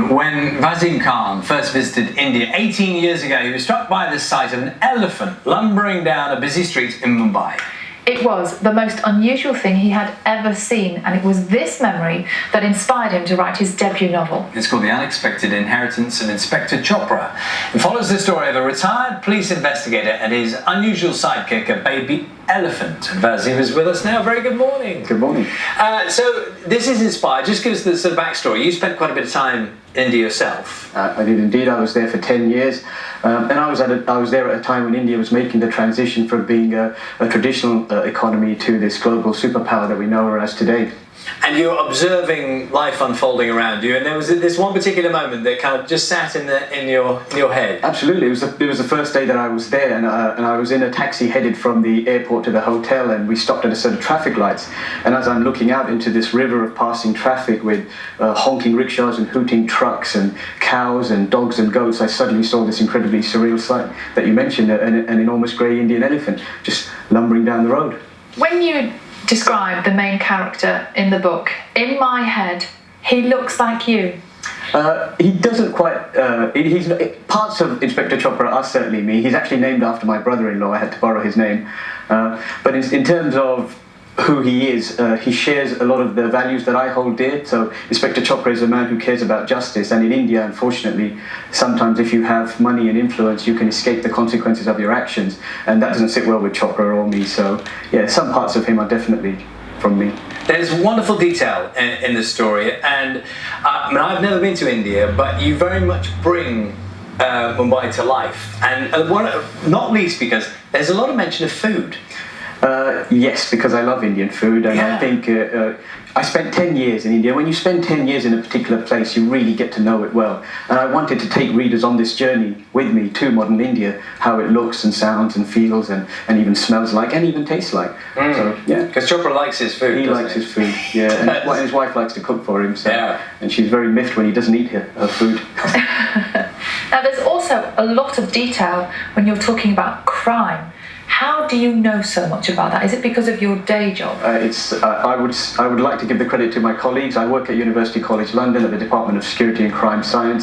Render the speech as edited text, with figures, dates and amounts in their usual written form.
When Vaseem Khan first visited India 18 years ago, he was struck by the sight of an elephant lumbering down a busy street in Mumbai. It was the most unusual thing he had ever seen, and it was this memory that inspired him to write his debut novel. It's called The Unexpected Inheritance of Inspector Chopra. It follows the story of a retired police investigator and his unusual sidekick, a baby elephant. Vaseem is with us now. Very good morning. Good morning. So this is inspired. Just give us the sort of backstory. You spent quite a bit of time in India yourself. I did indeed. I was there for 10 years. And I was there at a time when India was making the transition from being a traditional economy to this global superpower that we know her as today. And you were observing life unfolding around you, and there was this one particular moment that kind of just sat in your head. Absolutely, it was the first day that I was there, and I was in a taxi headed from the airport to the hotel, and we stopped at a set of traffic lights. And as I'm looking out into this river of passing traffic with honking rickshaws and hooting trucks and cows and dogs and goats, I suddenly saw this incredibly surreal sight that you mentioned: an enormous grey Indian elephant just lumbering down the road. When you describe the main character in the book, in my head, he looks like you. He doesn't quite. Parts of Inspector Chopra are certainly me. He's actually named after my brother-in-law. I had to borrow his name. But in terms of who he is, he shares a lot of the values that I hold dear. So Inspector Chopra is a man who cares about justice, and in India, unfortunately, sometimes if you have money and influence, you can escape the consequences of your actions, and that doesn't sit well with Chopra or me. So yeah, some parts of him are definitely from me. There's wonderful detail in the story, and I mean, I've never been to India, but you very much bring Mumbai to life, and not least because there's a lot of mention of food. Yes, because I love Indian food, and yeah. I think I spent 10 years in India. When you spend 10 years in a particular place, you really get to know it well. And I wanted to take readers on this journey with me to modern India, how it looks and sounds and feels and even smells like and even tastes like. So, yeah. Because Chopra likes his food. He likes his food, yeah. And his wife likes to cook for him, so, yeah. And she's very miffed when he doesn't eat her food. Now, there's also a lot of detail when you're talking about crime. How do you know so much about that? Is it because of your day job? I would like to give the credit to my colleagues. I work at University College London at the Department of Security and Crime Science.